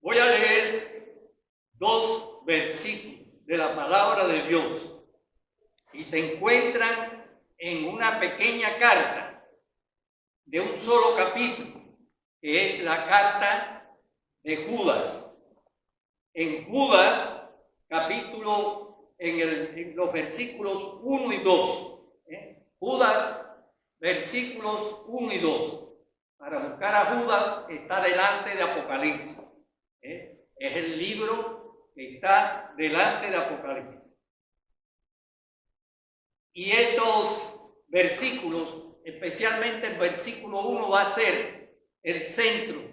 Voy a leer dos versículos de la palabra de Dios y se encuentran en una pequeña carta de un solo capítulo, que es la carta de Judas. En Judas, capítulo, en los versículos 1 y 2. Judas, versículos 1 y 2. Para buscar a Judas está delante de Apocalipsis. Es el libro que está delante de Apocalipsis. Y estos versículos, especialmente el versículo 1, va a ser el centro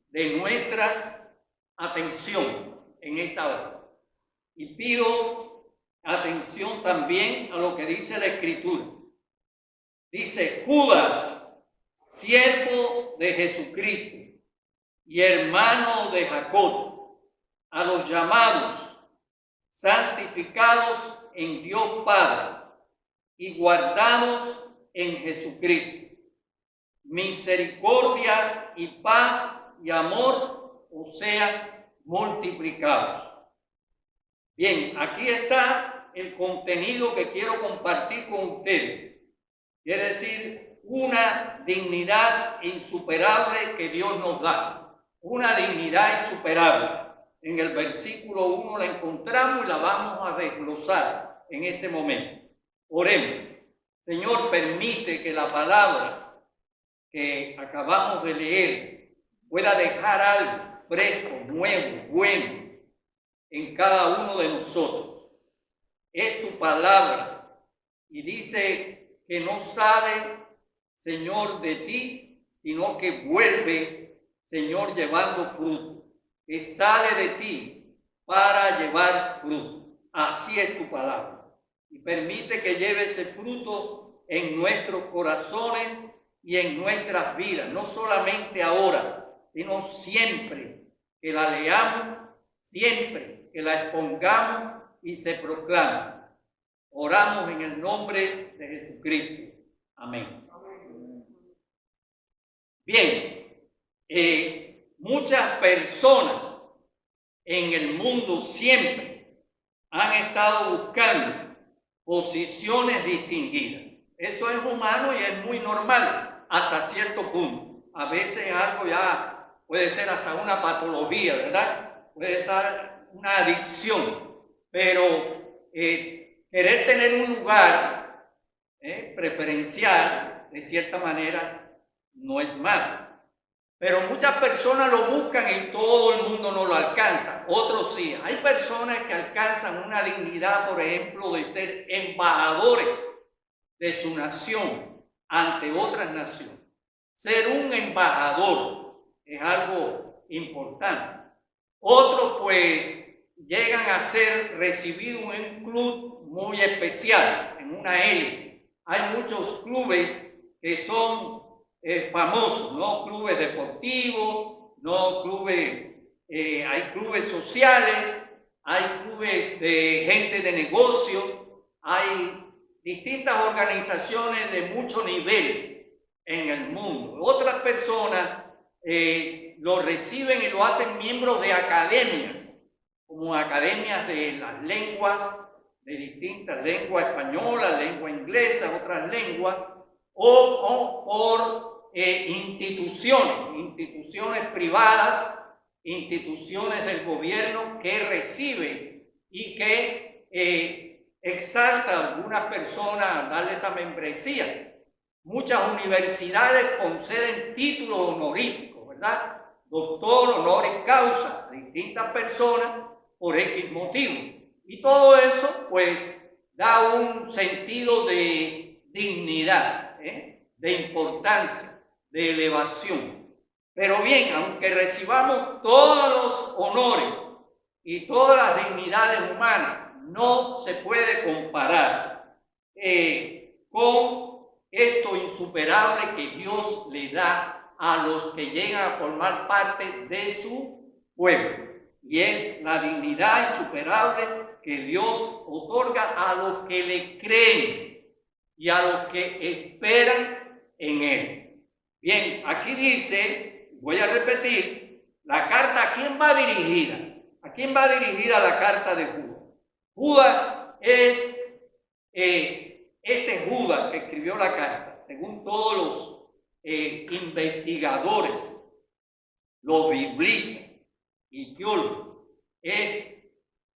de nuestra atención en esta hora. Y pido atención también a lo que dice la Escritura. Dice: Judas, siervo de Jesucristo y hermano de Jacob, a los llamados, santificados en Dios Padre y guardados en Jesucristo, misericordia y paz y amor os sean multiplicados. Bien, aquí está el contenido que quiero compartir con ustedes. Quiere decir, una dignidad insuperable que Dios nos da. Una dignidad insuperable. En el versículo 1 la encontramos y la vamos a desglosar en este momento. Oremos. Señor, permite que la palabra que acabamos de leer pueda dejar algo fresco, nuevo, bueno en cada uno de nosotros. Es tu palabra y dice que no sale, Señor, de ti, sino que vuelve, Señor, llevando fruto. Que sale de ti para llevar fruto. Así es tu palabra. Y permite que lleve ese fruto en nuestros corazones y en nuestras vidas. No solamente ahora, sino siempre que la leamos, siempre que la expongamos y se proclame. Oramos en el nombre de Jesucristo. Amén. Bien, muchas personas en el mundo siempre han estado buscando posiciones distinguidas. Eso es humano y es muy normal hasta cierto punto. A veces algo ya puede ser hasta una patología, ¿verdad? Puede ser una adicción, pero querer tener un lugar preferencial, de cierta manera, no es malo. Pero muchas personas lo buscan y todo el mundo no lo alcanza. Otros sí. Hay personas que alcanzan una dignidad, por ejemplo, de ser embajadores de su nación ante otras naciones. Ser un embajador es algo importante. Otros pues llegan a ser recibidos en un club muy especial, en una élite. Hay muchos clubes que son famosos, ¿no? Clubes deportivos, no clubes, hay clubes sociales, hay clubes de gente de negocio, hay distintas organizaciones de mucho nivel en el mundo. Otras personas lo reciben y lo hacen miembros de academias, como academias de las lenguas, de distintas lenguas españolas, lengua inglesa, otras lenguas, o por instituciones privadas, instituciones del gobierno que reciben y que exalta a algunas personas a darle esa membresía. Muchas universidades conceden títulos honoríficos, ¿verdad? Doctor, honoris causa, a distintas personas por X motivo. Y todo eso, pues, da un sentido de dignidad, de importancia, de elevación. Pero bien, aunque recibamos todos los honores y todas las dignidades humanas, no se puede comparar con esto insuperable que Dios le da a los que llegan a formar parte de su pueblo. Y es la dignidad insuperable que Dios otorga a los que le creen y a los que esperan en Él. Bien, aquí dice, voy a repetir, la carta, ¿a quién va dirigida? ¿A quién va dirigida la carta de Judas? Judas es este Judas que escribió la carta, según todos los investigadores, los biblistas y teólogos, es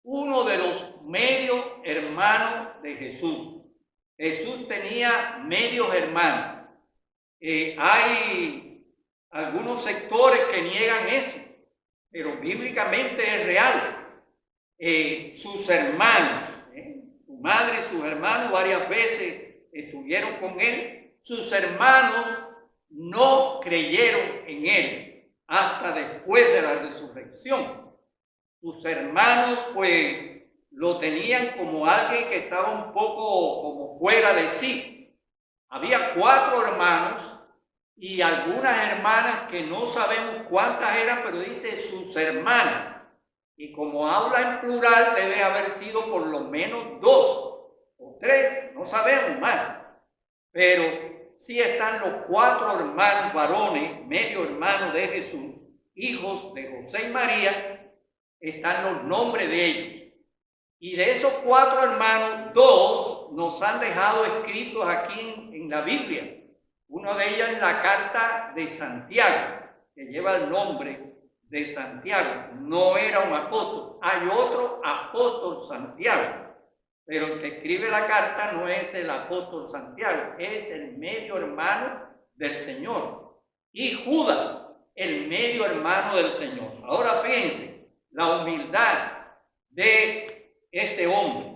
uno de los medios hermanos de Jesús. Jesús tenía medios hermanos. Hay algunos sectores que niegan eso, pero bíblicamente es real. Sus hermanos, su madre y sus hermanos varias veces estuvieron con él. Sus hermanos no creyeron en él hasta después de la resurrección. Sus hermanos pues lo tenían como alguien que estaba un poco como fuera de sí. Había 4 hermanos y algunas hermanas que no sabemos cuántas eran, pero dice sus hermanas. Y como habla en plural, debe haber sido por lo menos 2 o 3, no sabemos más. Pero sí están los 4 hermanos varones, medio hermanos de Jesús, hijos de José y María, están los nombres de ellos. Y de esos 4 hermanos, 2 nos han dejado escritos aquí en la Biblia. Uno de ellos es la carta de Santiago, que lleva el nombre de Santiago. No era un apóstol. Hay otro apóstol Santiago, pero el que escribe la carta no es el apóstol Santiago, es el medio hermano del Señor. Y Judas, el medio hermano del Señor. Ahora fíjense, la humildad de este hombre,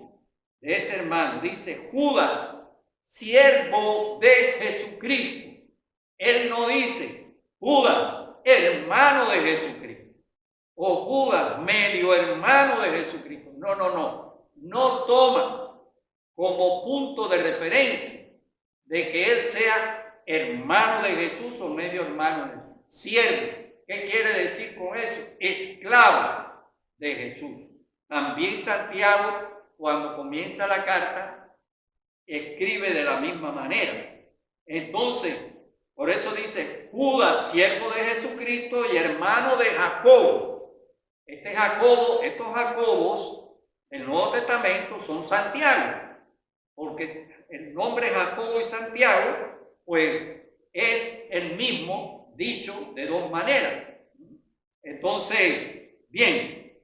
de este hermano. Dice Judas, siervo de Jesucristo. Él no dice Judas, hermano de Jesucristo, o Judas, medio hermano de Jesucristo. No toma como punto de referencia de que él sea hermano de Jesús o medio hermano de Jesús. Siervo, ¿qué quiere decir con eso? Esclavo de Jesús. También Santiago, cuando comienza la carta, escribe de la misma manera. Entonces, por eso dice Judas, siervo de Jesucristo y hermano de Jacobo. Estos Jacobos del Nuevo Testamento son Santiago, porque el nombre Jacobo y Santiago, pues es el mismo dicho de 2 maneras. Entonces, bien,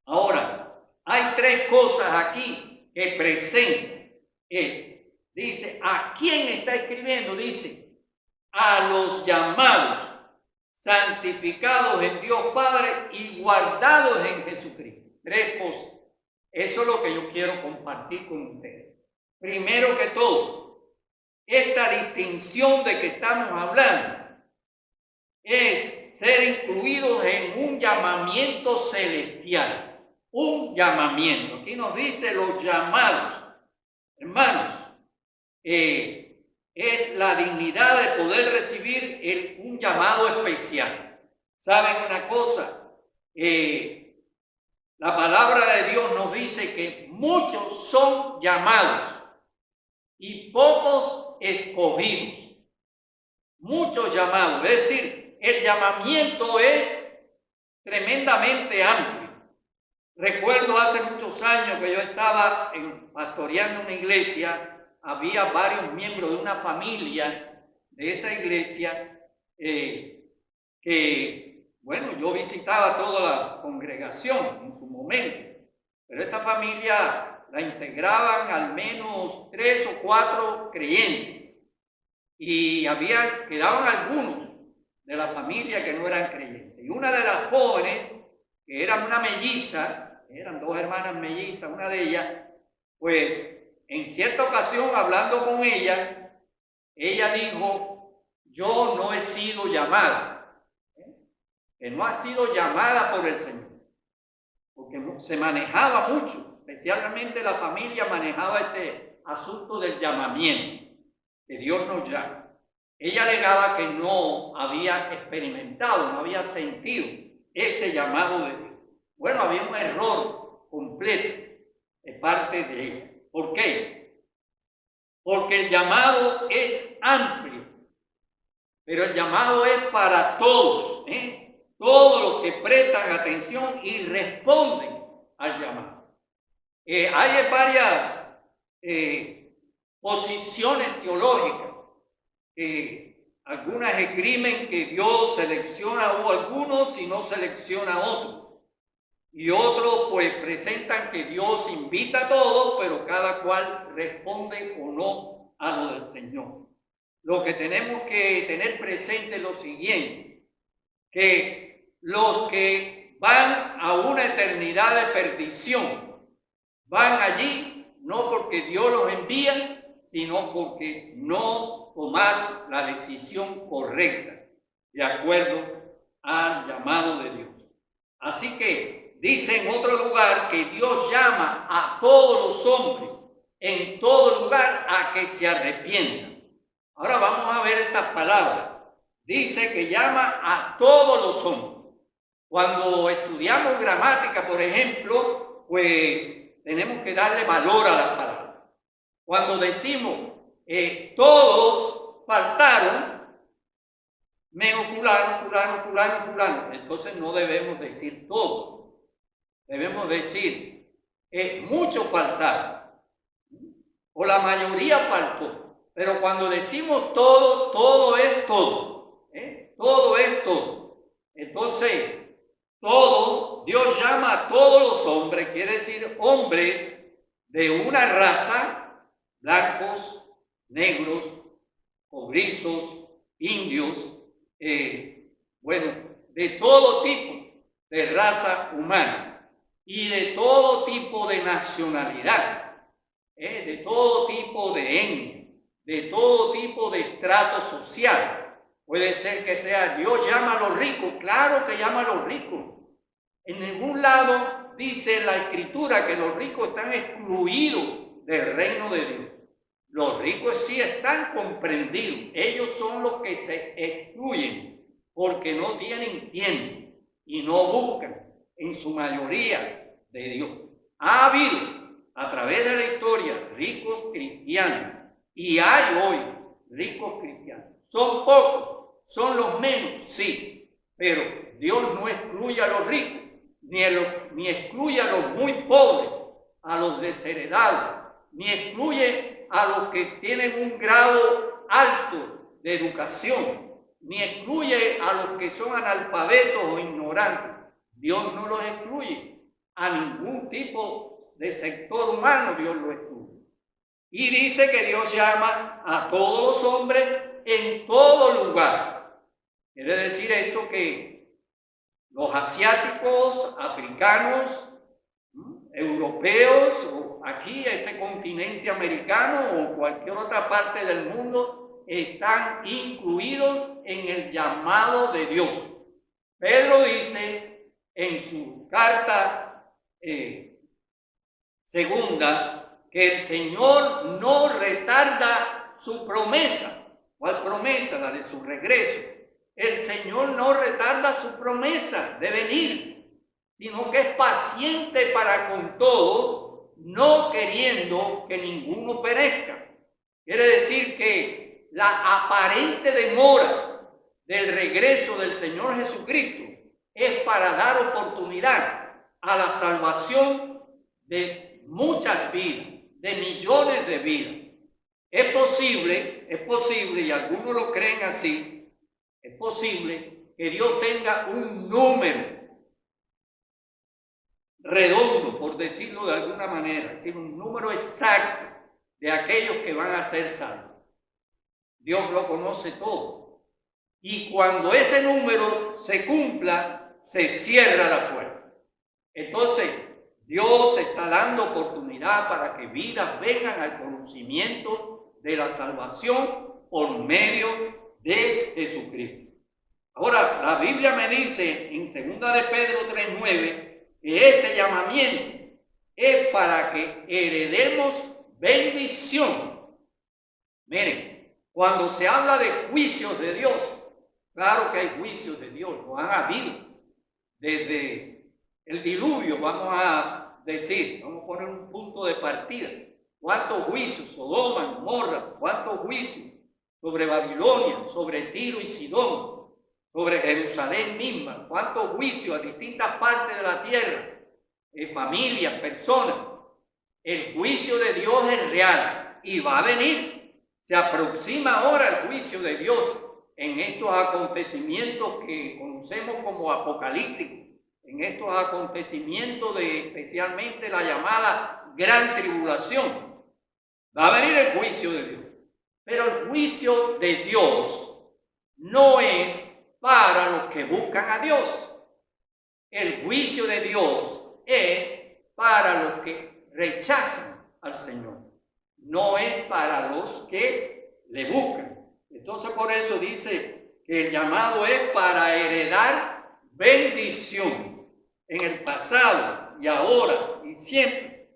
ahora hay 3 cosas aquí que presentan él. Dice, ¿a quién está escribiendo? Dice, a los llamados, santificados en Dios Padre y guardados en Jesucristo. 3 cosas. Eso es lo que yo quiero compartir con ustedes. Primero que todo, esta distinción de que estamos hablando es ser incluidos en un llamamiento celestial. Un llamamiento. Aquí nos dice los llamados. Hermanos, es la dignidad de poder recibir un llamado especial. ¿Saben una cosa? La palabra de Dios nos dice que muchos son llamados y pocos escogidos. Muchos llamados, es decir, el llamamiento es tremendamente amplio. Recuerdo hace muchos años que yo estaba pastoreando una iglesia. Había varios miembros de una familia de esa iglesia que, bueno, yo visitaba toda la congregación en su momento, pero esta familia la integraban al menos 3 o 4 creyentes y quedaban algunos de la familia que no eran creyentes. Y una de las jóvenes, que era una melliza, eran 2 hermanas mellizas, una de ellas, pues en cierta ocasión, hablando con ella, ella dijo, yo no he sido llamada, que no ha sido llamada por el Señor, porque se manejaba mucho, especialmente la familia manejaba este asunto del llamamiento, que Dios nos llama. Ella alegaba que no había experimentado, no había sentido ese llamado de Dios. Bueno, había un error completo de parte de ella. ¿Por qué? Porque el llamado es amplio, pero el llamado es para todos, todos los que prestan atención y responden al llamado. Hay varias posiciones teológicas. Algunas esgrimen que Dios selecciona a algunos y no selecciona a otros. Y otros pues presentan que Dios invita a todos, pero cada cual responde o no a lo del Señor. Lo que tenemos que tener presente es lo siguiente, que los que van a una eternidad de perdición van allí no porque Dios los envía, sino porque no tomaron la decisión correcta de acuerdo al llamado de Dios. Así que dice en otro lugar que Dios llama a todos los hombres en todo lugar a que se arrepientan. Ahora vamos a ver estas palabras. Dice que llama a todos los hombres. Cuando estudiamos gramática, por ejemplo, pues tenemos que darle valor a las palabras. Cuando decimos todos faltaron, menos fulano, fulano, fulano, fulano, entonces no debemos decir todos. Debemos decir muchos faltaron o la mayoría faltó. Pero cuando decimos todo, todo es todo. Todo es todo. Entonces, todo, Dios llama a todos los hombres, quiere decir hombres de una raza, blancos, negros, cobrizos, indios, de todo tipo de raza humana y de todo tipo de nacionalidad, de todo tipo de etnia, de todo tipo de estrato social. Puede ser que sea, Dios llama a los ricos, claro que llama a los ricos. En ningún lado dice la Escritura que los ricos están excluidos del reino de Dios. Los ricos sí están comprendidos, ellos son los que se excluyen porque no tienen tiempo y no buscan en su mayoría de Dios. Ha habido a través de la historia ricos cristianos y hay hoy ricos cristianos. Son pocos, son los menos, sí, pero Dios no excluye a los ricos, ni excluye a los muy pobres, a los desheredados, ni excluye a los que tienen un grado alto de educación, ni excluye a los que son analfabetos o ignorantes. Dios no los excluye. A ningún tipo de sector humano Dios lo excluye. Y dice que Dios llama a todos los hombres en todo lugar. Quiere decir esto que los asiáticos, africanos, europeos, o aquí este continente americano o cualquier otra parte del mundo están incluidos en el llamado de Dios. Pedro dice en su carta segunda que el Señor no retarda su promesa. ¿Cuál promesa? La de su regreso. El Señor no retarda su promesa de venir, sino que es paciente para con todo, no queriendo que ninguno perezca. Quiere decir que la aparente demora del regreso del Señor Jesucristo es para dar oportunidad a la salvación de muchas vidas, de millones de vidas. Es posible, y algunos lo creen así, es posible que Dios tenga un número redondo, por decirlo de alguna manera, es decir, un número exacto de aquellos que van a ser salvos. Dios lo conoce todo. Y cuando ese número se cumpla, se cierra la puerta. Entonces, Dios está dando oportunidad para que vidas vengan al conocimiento de la salvación por medio de Jesucristo. Ahora, la Biblia me dice en 2 de Pedro 3:9 que este llamamiento es para que heredemos bendición. Miren, cuando se habla de juicios de Dios, claro que hay juicios de Dios, lo han habido desde el diluvio, vamos a decir, vamos a poner un punto de partida. ¿Cuántos juicios? Sodoma, Gomorra, ¿cuántos juicios? Sobre Babilonia, sobre Tiro y Sidón, sobre Jerusalén misma, cuántos juicios a distintas partes de la tierra, familias, personas. El juicio de Dios es real y va a venir. Se aproxima ahora el juicio de Dios en estos acontecimientos que conocemos como apocalípticos, en estos acontecimientos de especialmente la llamada gran tribulación. Va a venir el juicio de Dios. Pero el juicio de Dios no es para los que buscan a Dios. El juicio de Dios es para los que rechazan al Señor. No es para los que le buscan. Entonces por eso dice que el llamado es para heredar bendición en el pasado y ahora y siempre.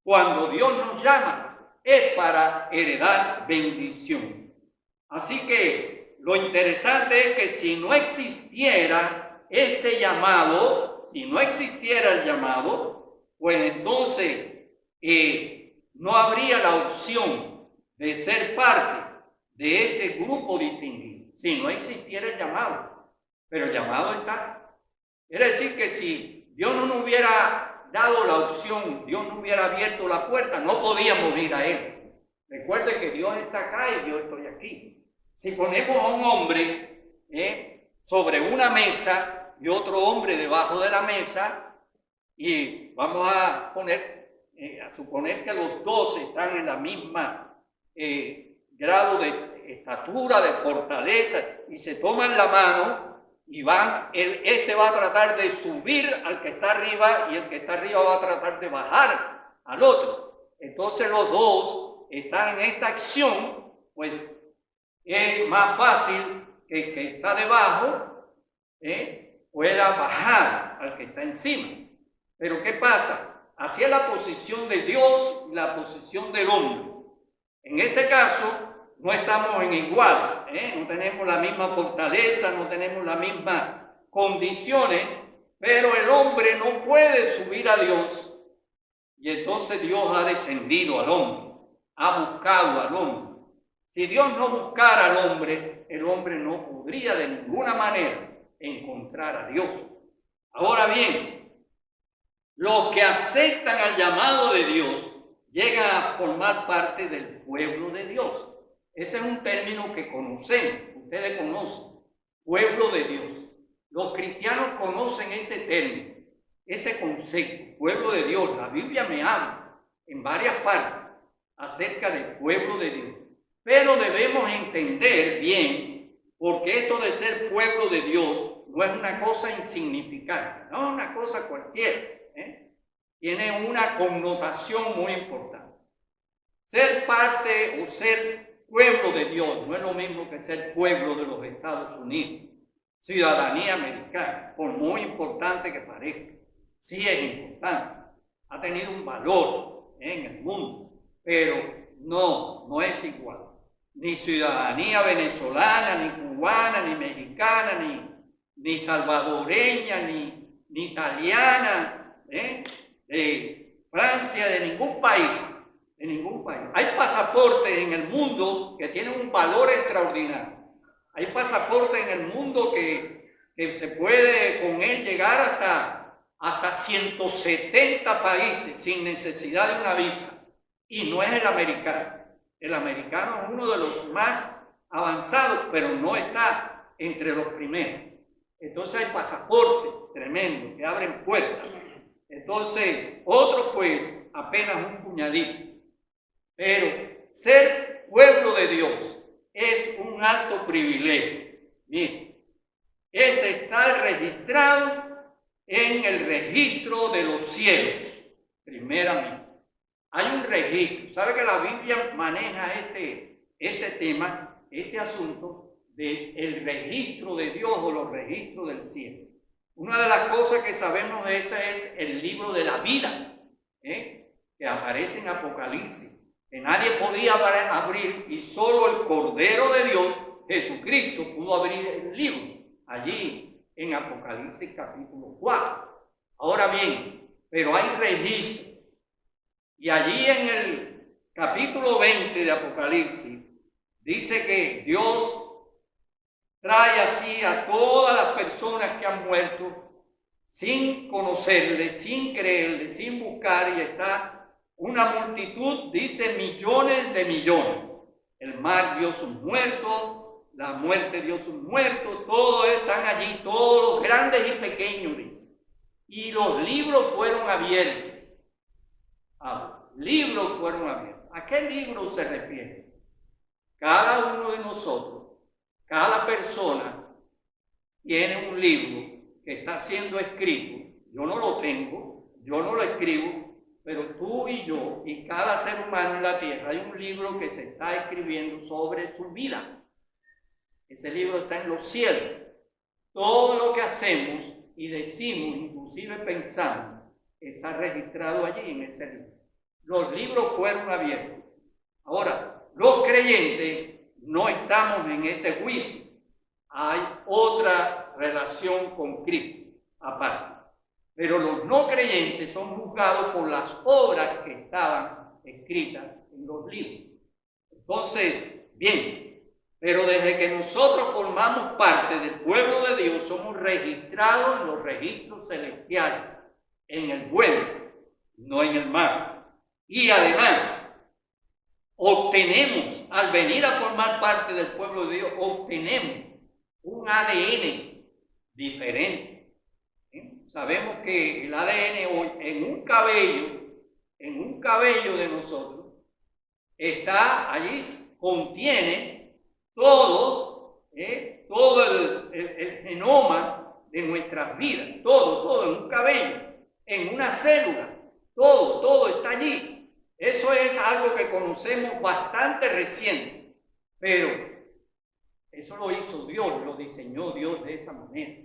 Cuando Dios nos llama es para heredar bendición. Así que lo interesante es que si no existiera este llamado, si no existiera el llamado, pues entonces no habría la opción de ser parte de este grupo distinguido, si no existiera el llamado. Pero el llamado está. Es decir, que si Dios no nos hubiera dado la opción, Dios no hubiera abierto la puerta, no podíamos ir a Él. Recuerde que Dios está acá y yo estoy aquí. Si ponemos a un hombre sobre una mesa y otro hombre debajo de la mesa, y vamos a suponer que los dos están en la misma grado de estatura, de fortaleza, y se toman la mano y este va a tratar de subir al que está arriba y el que está arriba va a tratar de bajar al otro. Entonces los dos están en esta acción, pues es más fácil que el que está debajo pueda bajar al que está encima. Pero ¿qué pasa? Así es la posición de Dios y la posición del hombre. En este caso no estamos en igual, no tenemos la misma fortaleza, no tenemos las mismas condiciones, pero el hombre no puede subir a Dios y entonces Dios ha descendido al hombre, ha buscado al hombre. Si Dios no buscara al hombre, el hombre no podría de ninguna manera encontrar a Dios. Ahora bien, los que aceptan al llamado de Dios llegan a formar parte del pueblo de Dios. Ese es un término que conocemos, ustedes conocen, pueblo de Dios. Los cristianos conocen este término, este concepto, pueblo de Dios. La Biblia me habla en varias partes acerca del pueblo de Dios. Pero debemos entender bien, porque esto de ser pueblo de Dios no es una cosa insignificante, no es una cosa cualquiera. Tiene una connotación muy importante. Ser parte o ser pueblo de Dios no es lo mismo que ser pueblo de los Estados Unidos, ciudadanía americana, por muy importante que parezca. Sí es importante, ha tenido un valor en el mundo, pero no es igual. Ni ciudadanía venezolana, ni cubana, ni mexicana, ni salvadoreña, ni italiana, de Francia, de ningún país. En ningún país. Hay pasaportes en el mundo que tienen un valor extraordinario. Hay pasaportes en el mundo que se puede con él llegar hasta 170 países sin necesidad de una visa. Y no es el americano. El americano es uno de los más avanzados, pero no está entre los primeros. Entonces hay pasaportes tremendos que abren puertas. Entonces, otros pues apenas un puñadito. Pero ser pueblo de Dios es un alto privilegio. Miren, es estar registrado en el registro de los cielos, primeramente. Hay un registro. ¿Sabe que la Biblia maneja este tema, este asunto del registro de Dios o los registros del cielo? Una de las cosas que sabemos de esta es el libro de la vida, que aparece en Apocalipsis, que nadie podía abrir y solo el Cordero de Dios, Jesucristo, pudo abrir el libro, allí en Apocalipsis capítulo 4. Ahora bien, pero hay registro. Y allí en el capítulo 20 de Apocalipsis, dice que Dios trae así a todas las personas que han muerto sin conocerle, sin creerle, sin buscar, y está una multitud, dice millones de millones. El mar dio sus muertos, la muerte dio sus muertos, todos están allí, todos los grandes y pequeños, dice. Y los libros fueron abiertos. Libros fueron abiertos. ¿A qué libro se refiere? Cada uno de nosotros, cada persona tiene un libro que está siendo escrito. Yo no lo tengo, yo no lo escribo, pero tú y yo y cada ser humano en la tierra hay un libro que se está escribiendo sobre su vida. Ese libro está en los cielos. Todo lo que hacemos y decimos, inclusive pensamos, está registrado allí en ese libro. Los libros fueron abiertos. Ahora, los creyentes no estamos en ese juicio. Hay otra relación con Cristo aparte. Pero los no creyentes son juzgados por las obras que estaban escritas en los libros. Entonces, bien, pero desde que nosotros formamos parte del pueblo de Dios, somos registrados en los registros celestiales, en el bueno, no en el malo. Y además, obtenemos, al venir a formar parte del pueblo de Dios, obtenemos un ADN diferente. Sabemos que el ADN hoy en un cabello de nosotros, está allí, contiene todo el genoma de nuestras vidas, todo en un cabello, en una célula, todo está allí. Eso es algo que conocemos bastante reciente, pero eso lo hizo Dios, lo diseñó Dios de esa manera.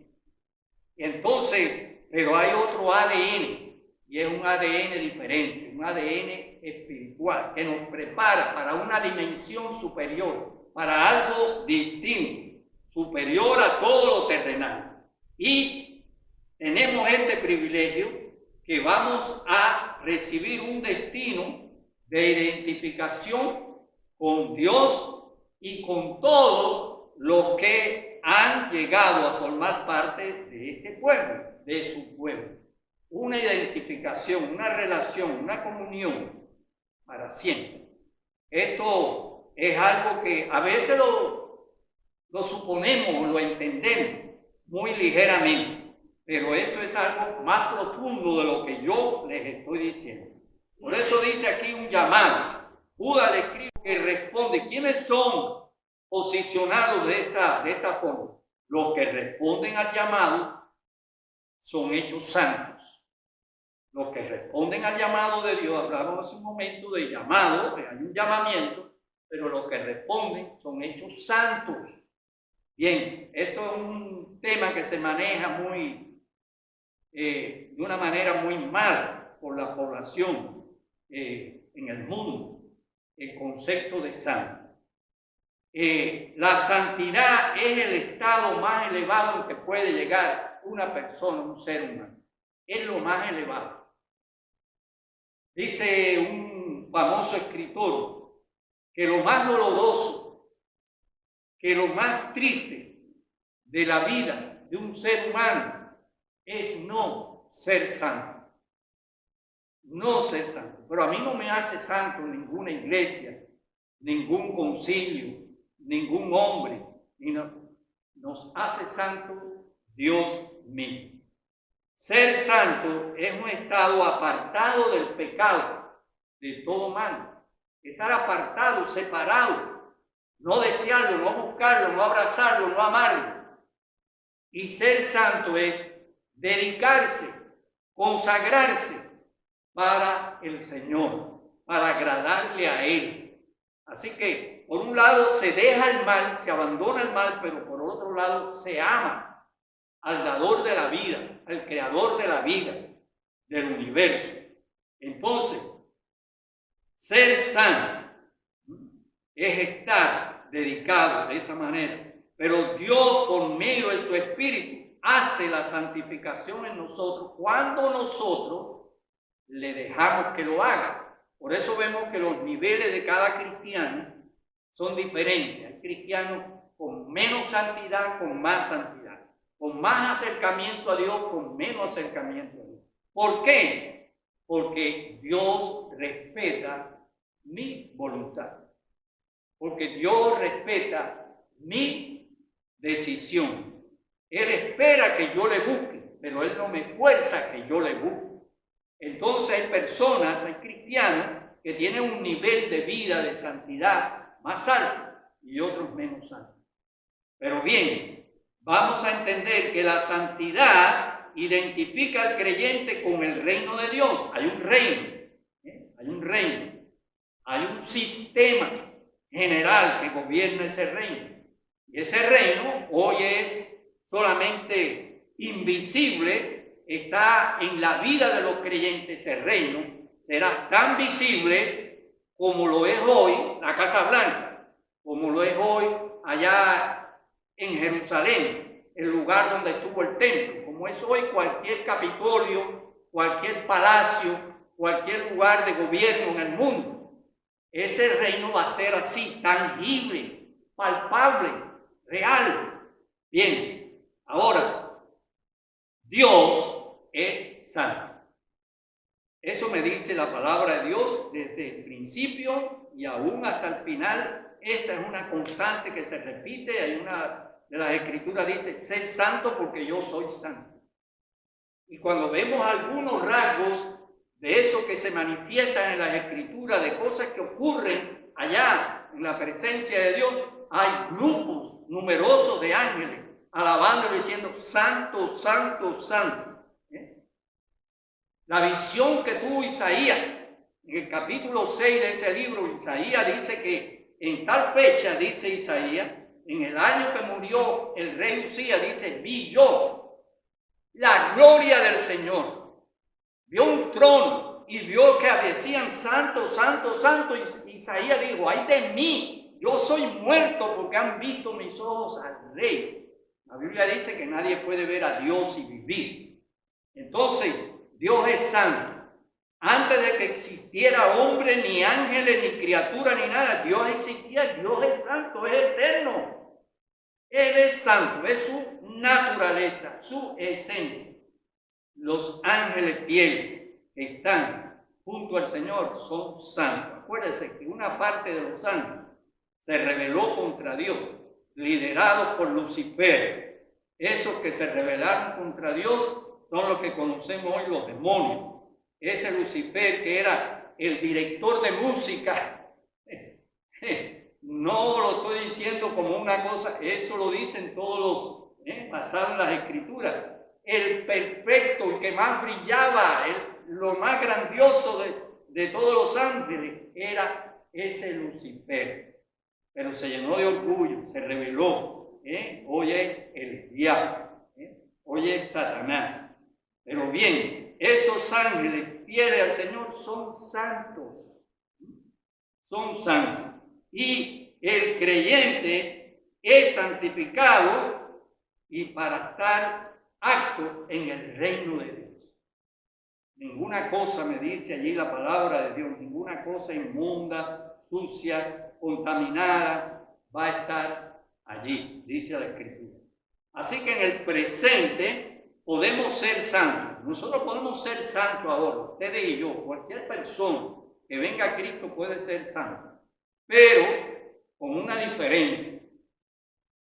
Y entonces, pero hay otro ADN, y es un ADN diferente, un ADN espiritual, que nos prepara para una dimensión superior, para algo distinto, superior a todo lo terrenal. Y tenemos este privilegio que vamos a recibir un destino de identificación con Dios y con todos los que han llegado a formar parte de este pueblo, de su pueblo. Una identificación, una relación, una comunión para siempre. Esto es algo que a veces lo suponemos, lo entendemos muy ligeramente, pero esto es algo más profundo de lo que yo les estoy diciendo. Por eso dice aquí un llamado. Judas le escribe que responde. ¿Quiénes son posicionados de esta forma? Los que responden al llamado son hechos santos. Los que responden al llamado de Dios, hablamos hace un momento de llamado, que hay un llamamiento, pero los que responden son hechos santos. Bien, esto es un tema que se maneja de una manera muy mal por la población en el mundo, el concepto de santo. La santidad es el estado más elevado en que puede llegar una persona, un ser humano. Es lo más elevado. Dice un famoso escritor que lo más doloroso, que lo más triste de la vida de un ser humano es no ser santo. No ser santo. Pero a mí no me hace santo ninguna iglesia, ningún concilio, ningún hombre. Nos hace santo Dios mismo. Ser santo es un estado apartado del pecado, de todo mal. Estar apartado, separado, no desearlo, no buscarlo, no abrazarlo, no amarlo. Y ser santo es dedicarse, consagrarse para el Señor, para agradarle a Él. Así que, por un lado, se deja el mal, se abandona el mal, pero por otro lado, se ama al dador de la vida, al creador de la vida, del universo. Entonces, ser santo es estar dedicado de esa manera, pero Dios, por medio de su Espíritu, hace la santificación en nosotros cuando nosotros le dejamos que lo haga. Por eso vemos que los niveles de cada cristiano son diferentes. Hay cristianos con menos santidad, con más santidad, con más acercamiento a Dios, con menos acercamiento a Dios. ¿Por qué? Porque Dios respeta mi voluntad, porque Dios respeta mi decisión. Él espera que yo le busque, pero Él no me fuerza que yo le busque. Entonces hay personas, hay cristianos que tienen un nivel de vida, de santidad más alto y otros menos altos. Pero bien, vamos a entender que la santidad identifica al creyente con el reino de Dios. Hay un reino, hay un reino, hay un sistema general que gobierna ese reino. Y ese reino hoy es solamente invisible, está en la vida de los creyentes. Ese reino será tan visible como lo es hoy la Casa Blanca, como lo es hoy allá en Jerusalén, el lugar donde estuvo el templo, como es hoy cualquier Capitolio, cualquier palacio, cualquier lugar de gobierno en el mundo. Ese reino va a ser así, tangible, palpable, real. Bien, ahora, Dios es santo. Eso me dice la palabra de Dios desde el principio y aún hasta el final. Esta es una constante que se repite. Hay una de las escrituras dice, sé santo porque yo soy santo. Y cuando vemos algunos rasgos de eso que se manifiestan en las escrituras, de cosas que ocurren allá en la presencia de Dios, hay grupos numerosos de ángeles alabando y diciendo, santo, santo, santo. La visión que tuvo Isaías, en el capítulo 6 de ese libro, Isaías dice que en tal fecha, dice Isaías, en el año que murió el rey Usías, dice, vi yo la gloria del Señor. Vio un trono y vio que decían santo, santo, santo. Y Isaías dijo, ay de mí, yo soy muerto porque han visto mis ojos al rey. La Biblia dice que nadie puede ver a Dios y vivir. Entonces, Dios es santo. Antes de que existiera hombre, ni ángeles, ni criatura, ni nada, Dios existía. Dios es santo, es eterno. Él es santo, es su naturaleza, su esencia. Los ángeles fieles que están junto al Señor son santos. Acuérdense que una parte de los ángeles se rebeló contra Dios, liderados por Lucifer. Esos que se rebelaron contra Dios son los que conocemos hoy los demonios. Ese Lucifer que era el director de música, no lo estoy diciendo como una cosa, eso lo dicen todos los, basado en las escrituras. El perfecto, el que más brillaba, lo más grandioso de todos los ángeles era ese Lucifer. Pero se llenó de orgullo, se rebeló. Hoy es el diablo, hoy es Satanás. Pero bien, esos ángeles fieles al Señor son santos. Son santos. Y el creyente es santificado y para estar apto en el reino de Dios. Ninguna cosa, me dice allí la palabra de Dios, ninguna cosa inmunda, sucia, contaminada va a estar allí, dice la Escritura. Así que en el presente podemos ser santos. Nosotros podemos ser santos ahora, ustedes y yo, cualquier persona que venga a Cristo puede ser santo. Pero con una diferencia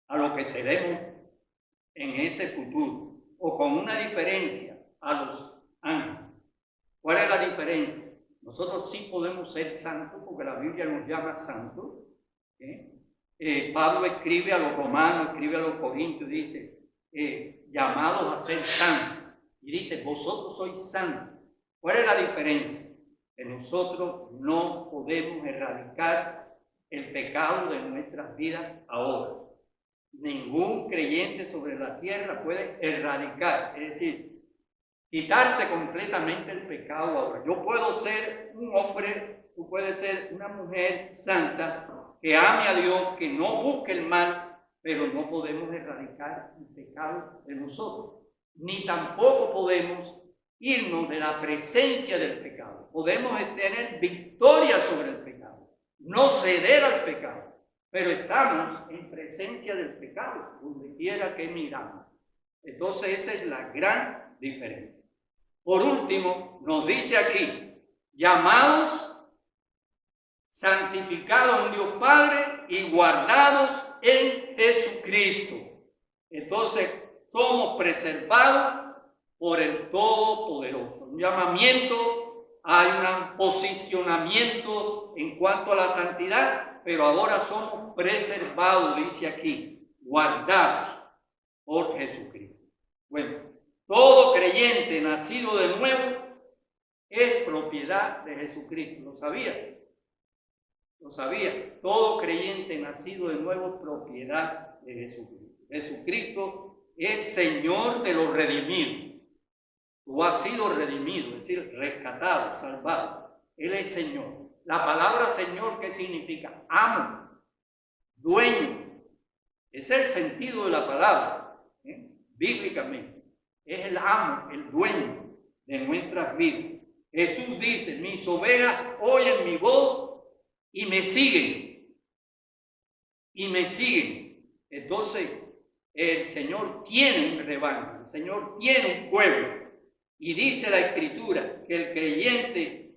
a lo que seremos en ese futuro, o con una diferencia a los ángeles. ¿Cuál es la diferencia? Nosotros sí podemos ser santos porque la Biblia nos llama santos. Pablo escribe a los romanos, escribe a los corintios, dice, llamados a ser santos. Y dice, vosotros sois santos. ¿Cuál es la diferencia? Que nosotros no podemos erradicar el pecado de nuestras vidas ahora. Ningún creyente sobre la tierra puede erradicar, es decir, quitarse completamente el pecado ahora. Yo puedo ser un hombre, tú puedes ser una mujer santa que ame a Dios, que no busque el mal, pero no podemos erradicar el pecado de nosotros. Ni tampoco podemos irnos de la presencia del pecado. Podemos tener victoria sobre el pecado, no ceder al pecado, pero estamos en presencia del pecado, donde quiera que miramos. Entonces esa es la gran diferencia. Por último, nos dice aquí, llamados, santificados en Dios Padre y guardados en Jesucristo. Entonces somos preservados por el Todopoderoso. Un llamamiento, hay un posicionamiento en cuanto a la santidad, pero ahora somos preservados, dice aquí, guardados por Jesucristo. Bueno, todo creyente nacido de nuevo es propiedad de Jesucristo. ¿Lo sabías? Lo sabía. Todo creyente nacido de nuevo es propiedad de Jesucristo. Jesucristo es Señor de los redimidos. Tú has sido redimido, es decir, rescatado, salvado. Él es Señor. La palabra Señor, ¿qué significa? Amo, dueño. Es el sentido de la palabra, bíblicamente. Es el amo, el dueño de nuestras vidas. Jesús dice, mis ovejas oyen mi voz y me siguen. Y me siguen. Entonces, el Señor tiene un rebaño, el Señor tiene un pueblo. Y dice la Escritura que el creyente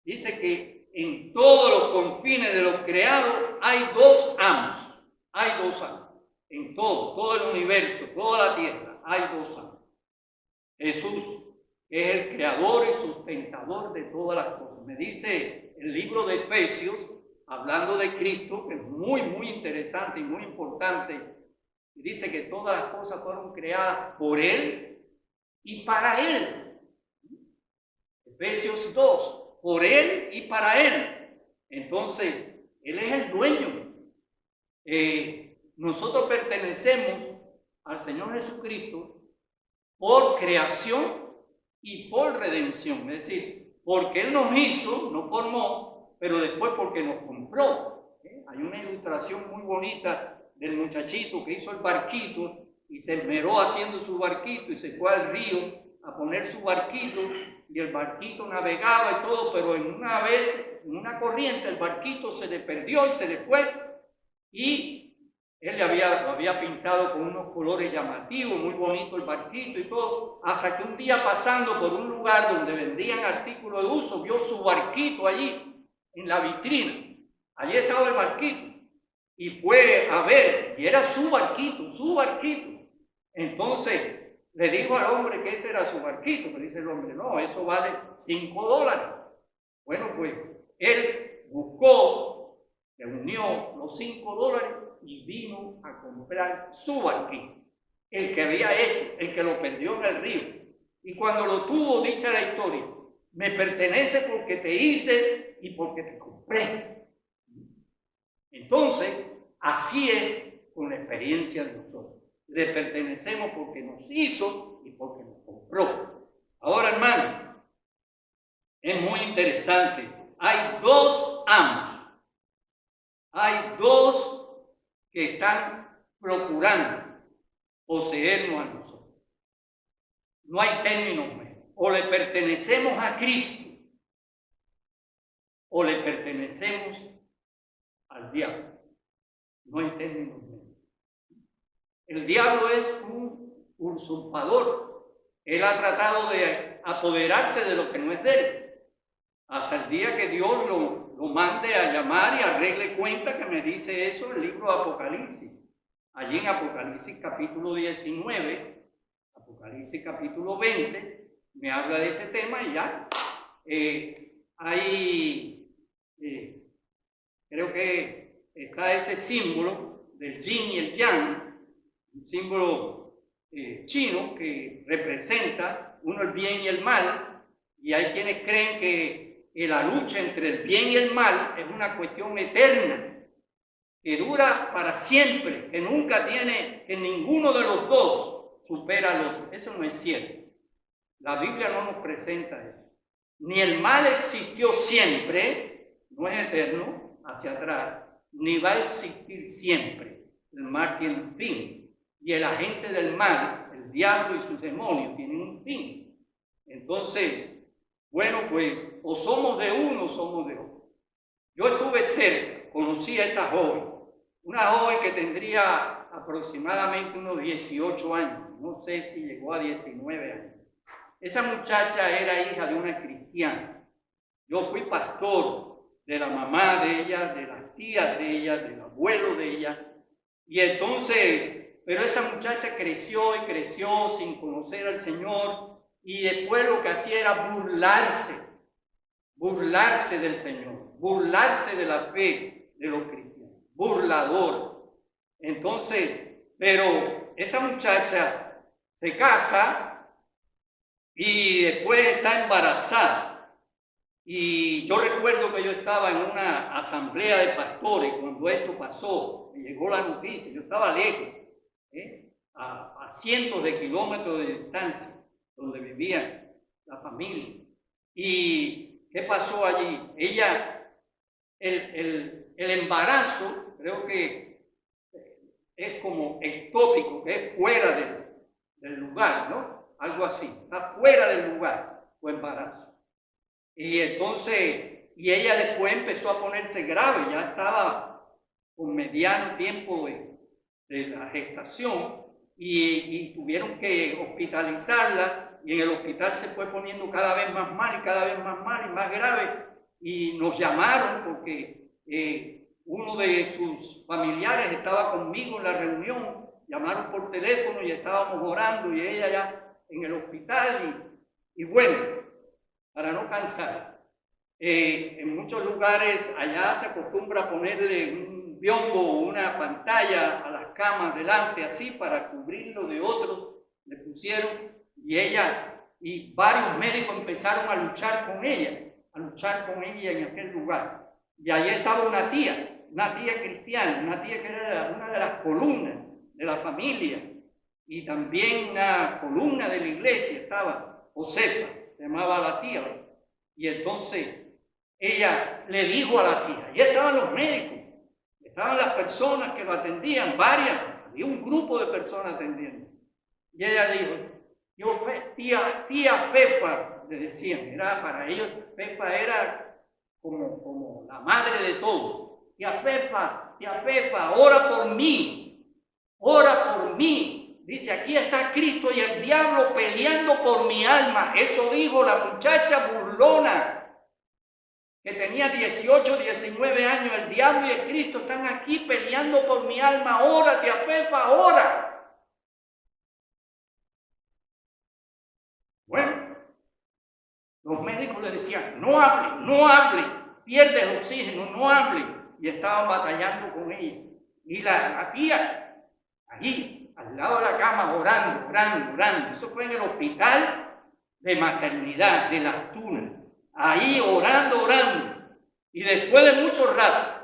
dice que en todos los confines de los creados hay dos amos. Hay dos amos. En todo el universo, toda la tierra, hay dos amos. Jesús es el creador y sustentador de todas las cosas. Me dice el libro de Efesios, hablando de Cristo, que es muy, muy interesante y muy importante. Y dice que todas las cosas fueron creadas por Él y para Él. Efesios 2, por Él y para Él. Entonces, Él es el dueño. Nosotros pertenecemos al Señor Jesucristo por creación y por redención. Es decir, porque Él nos hizo, nos formó, pero después porque nos compró. Hay una ilustración muy bonita del muchachito que hizo el barquito y se esmeró haciendo su barquito y se fue al río a poner su barquito y el barquito navegaba y todo, pero en una vez, en una corriente, el barquito se le perdió y se le fue y él lo había pintado con unos colores llamativos, muy bonito el barquito y todo, hasta que un día pasando por un lugar donde vendían artículos de uso, vio su barquito allí en la vitrina. Allí estaba el barquito y fue a ver, y era su barquito, su barquito. Entonces le dijo al hombre que ese era su barquito, pero dice el hombre, no, eso vale $5. Bueno, pues él buscó, reunió los $5 y vino a comprar su barquito, el que había hecho, el que lo perdió en el río. Y cuando lo tuvo, dice la historia, me pertenece porque te hice y porque te compré. Entonces, así es con la experiencia de nosotros. Le pertenecemos porque nos hizo y porque nos compró. Ahora, hermano, es muy interesante. Hay dos amos. Hay dos que están procurando poseernos a nosotros. No hay término medio. O le pertenecemos a Cristo o le pertenecemos al diablo. No hay término medio. El diablo es un usurpador. Él ha tratado de apoderarse de lo que no es de él. Hasta el día que Dios lo mande a llamar y arregle cuenta, que me dice eso el libro de Apocalipsis. Allí en Apocalipsis capítulo 19, Apocalipsis capítulo 20, me habla de ese tema y ya. Creo que está ese símbolo del yin y el yang, un símbolo chino que representa uno el bien y el mal, y hay quienes creen que la lucha entre el bien y el mal es una cuestión eterna, que dura para siempre, que nunca tiene, que ninguno de los dos supera al otro. Eso no es cierto. La Biblia no nos presenta eso. Ni el mal existió siempre, no es eterno, hacia atrás, ni va a existir siempre. El mal tiene un fin. Y el agente del mal, el diablo y sus demonios, tienen un fin. Entonces, bueno, pues, o somos de uno o somos de otro. Yo estuve cerca conocí a esta joven, una joven que tendría aproximadamente unos 18 años, no sé si llegó a 19 años. Esa muchacha era hija de una cristiana. Yo fui pastor de la mamá de ella, de las tías de ella, del abuelo de ella. Y entonces, pero esa muchacha creció y creció sin conocer al Señor, y después lo que hacía era burlarse del Señor, burlarse de la fe de los cristianos, burlador. Entonces, pero esta muchacha se casa y después está embarazada. Y yo recuerdo que yo estaba en una asamblea de pastores cuando esto pasó, me llegó la noticia. Yo estaba lejos, a cientos de kilómetros de distancia, donde vivía la familia. ¿Y qué pasó allí? El embarazo, creo que es como ectópico, que es fuera del lugar, ¿no? Algo así, está fuera del lugar, fue embarazo. Y entonces, y ella después empezó a ponerse grave, ya estaba con mediano tiempo de la gestación, y tuvieron que hospitalizarla, y en el hospital se fue poniendo cada vez más mal y cada vez más mal y más grave, y nos llamaron porque uno de sus familiares estaba conmigo en la reunión, llamaron por teléfono y estábamos orando, y ella ya en el hospital, y bueno, para no cansar, en muchos lugares allá se acostumbra ponerle un biombo o una pantalla a las camas delante, así para cubrirlo de otros, le pusieron, y varios médicos empezaron a luchar con ella en aquel lugar. Y allí estaba una tía cristiana, una tía que era una de las columnas de la familia, y también una columna de la iglesia estaba, Josefa, se llamaba la tía. Y entonces ella le dijo a la tía, y estaban los médicos, estaban las personas que lo atendían, había un grupo de personas atendiendo. Y ella dijo, tía Pepa, le decían, para ellos Pepa era como la madre de todos. Tía Pepa, ora por mí. Dice, aquí está Cristo y el diablo peleando por mi alma. Eso dijo la muchacha burlona, que tenía 18, 19 años. El diablo y el Cristo están aquí peleando por mi alma. Ora, tía Pepa, ora. Bueno, los médicos le decían, no hable, pierde el oxígeno, no hable. Y estaban batallando con ella. Y la tía, allí, al lado de la cama, orando. Eso fue en el hospital de maternidad de Las Tunas. Ahí orando. Y después de mucho rato,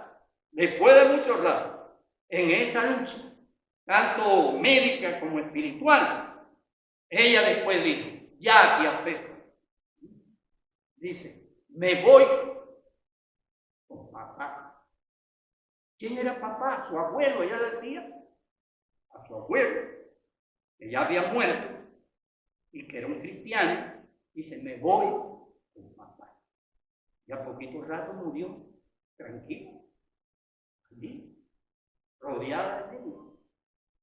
en esa lucha, tanto médica como espiritual, ella después dijo, ya, tía Pepa, dice, me voy con papá. ¿Quién era papá? Su abuelo, ella decía. A su abuelo, que ya había muerto y que era un cristiano, dice, me voy con papá. Y a poquito rato murió, tranquilo, allí, rodeada de Dios.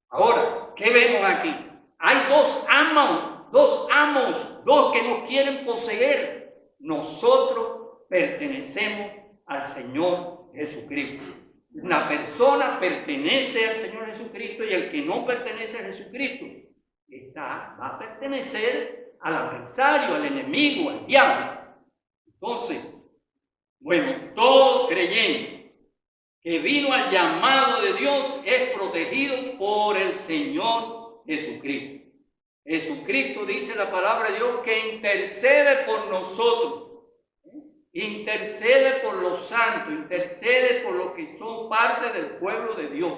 Ahora, ¿qué vemos aquí? Hay dos amos, dos que nos quieren poseer. Nosotros pertenecemos al Señor Jesucristo. Una persona pertenece al Señor Jesucristo, y el que no pertenece a Jesucristo va a pertenecer al adversario, al enemigo, al diablo. Entonces, bueno, todo creyente que vino al llamado de Dios es protegido por el Señor Jesucristo. Jesucristo, dice la palabra de Dios, que intercede por nosotros. Intercede por los santos, intercede por los que son parte del pueblo de Dios,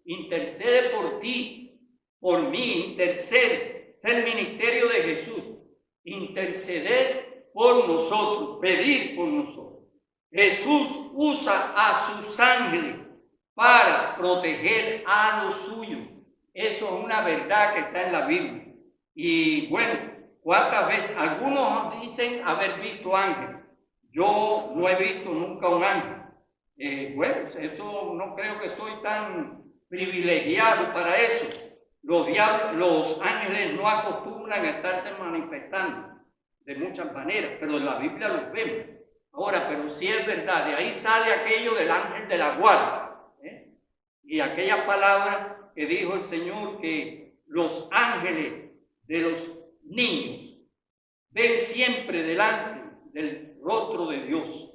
intercede por ti, por mí, intercede. Es el ministerio de Jesús, interceder por nosotros, pedir por nosotros. Jesús usa a sus ángeles para proteger a los suyos. Eso es una verdad que está en la Biblia. Y bueno, ¿cuántas veces? Algunos dicen haber visto ángeles. Yo no he visto nunca un ángel, Bueno, eso no creo que soy tan privilegiado para eso. Los ángeles no acostumbran a estarse manifestando de muchas maneras, pero en la Biblia los vemos. Ahora, pero sí es verdad, de ahí sale aquello del ángel de la guarda, y aquella palabra que dijo el Señor, que los ángeles de los niños ven siempre delante del rostro de Dios.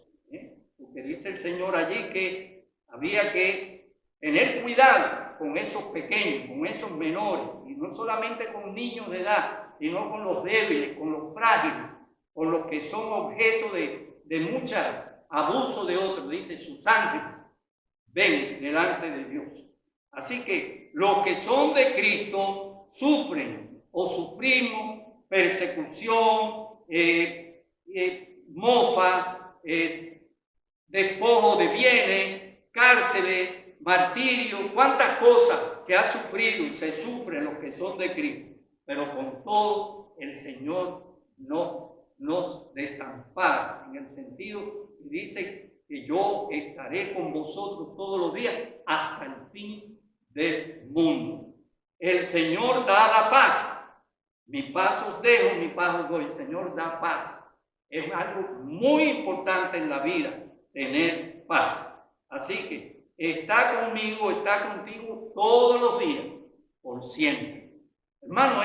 Porque dice el Señor allí que había que tener cuidado con esos pequeños, con esos menores, y no solamente con niños de edad, sino con los débiles, con los frágiles, con los que son objeto de mucho abuso de otros. Dice, sus ángeles ven delante de Dios. Así que los que son de Cristo sufren o sufrimos persecución, mofa, despojo de bienes, cárceles, martirio, cuántas cosas se ha sufrido y se sufren los que son de Cristo. Pero con todo, el Señor no nos desampara, en el sentido que dice que yo estaré con vosotros todos los días hasta el fin del mundo. El Señor da la paz. Mi paz os dejo, mi paz os doy. El Señor da paz. Es algo muy importante en la vida, tener paz. Así que está conmigo, está contigo todos los días, por siempre. Hermano,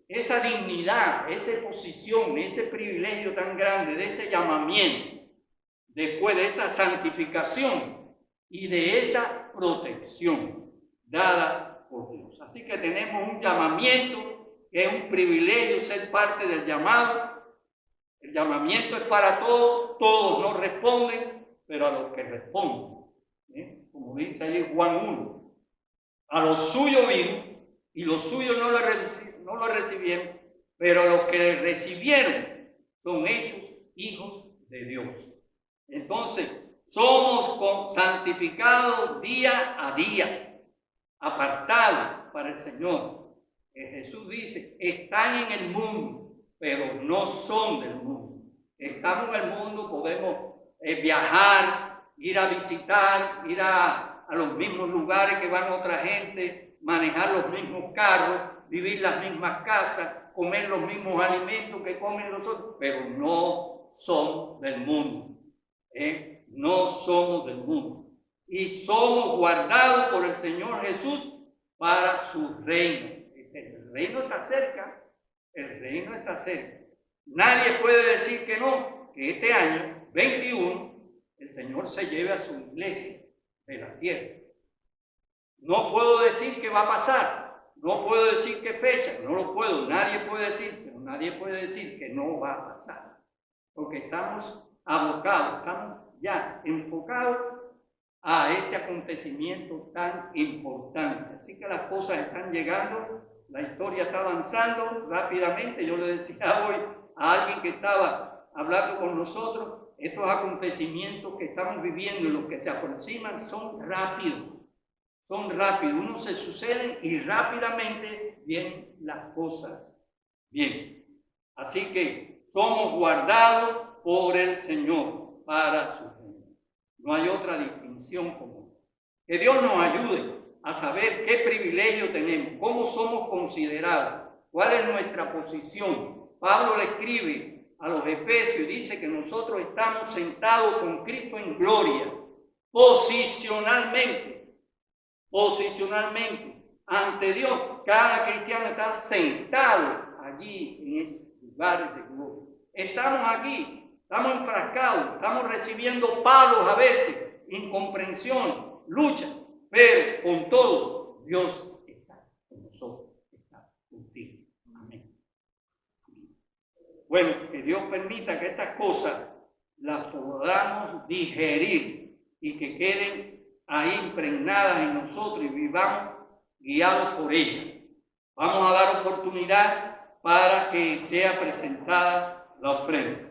esa dignidad, esa posición, ese privilegio tan grande, de ese llamamiento, después de esa santificación y de esa protección dada por Dios. Así que tenemos un llamamiento, que es un privilegio ser parte del llamado. El llamamiento es para todos, todos no responden, pero a los que responden, como dice ahí Juan 1, a los suyos vino y los suyos no lo recibieron, pero los que le recibieron son hechos hijos de Dios. Entonces, somos santificados día a día, apartados para el Señor. Jesús dice, están en el mundo, pero no son del mundo. Estamos en el mundo, podemos viajar, ir a visitar, ir a los mismos lugares que van otra gente, manejar los mismos carros, vivir las mismas casas, comer los mismos alimentos que comen los otros, pero no son del mundo. No somos del mundo. Y somos guardados por el Señor Jesús para su reino. El reino está cerca. El reino está cerca. Nadie puede decir que no, que este año 21 el Señor se lleve a su iglesia de la tierra. No puedo decir qué va a pasar, no puedo decir qué fecha, no lo puedo, nadie puede decir, pero nadie puede decir que no va a pasar, porque estamos abocados, estamos ya enfocados a este acontecimiento tan importante. Así que las cosas están llegando, la historia está avanzando rápidamente. Yo le decía hoy a alguien que estaba hablando con nosotros, estos acontecimientos que estamos viviendo y los que se aproximan son rápidos, unos se suceden y rápidamente vienen las cosas bien. Así que somos guardados por el Señor para su reino. No hay otra distinción común. Que Dios nos ayude a saber qué privilegio tenemos, cómo somos considerados, cuál es nuestra posición. Pablo le escribe a los Efesios y dice que nosotros estamos sentados con Cristo en gloria, posicionalmente ante Dios. Cada cristiano está sentado allí en ese lugar de gloria. Estamos aquí, estamos enfrascados, estamos recibiendo palos a veces, incomprensión, lucha, pero con todo Dios está con nosotros, está contigo. Amén. Bueno, que Dios permita que estas cosas las podamos digerir y que queden ahí impregnadas en nosotros y vivamos guiados por ellas. Vamos a dar oportunidad para que sea presentada la ofrenda.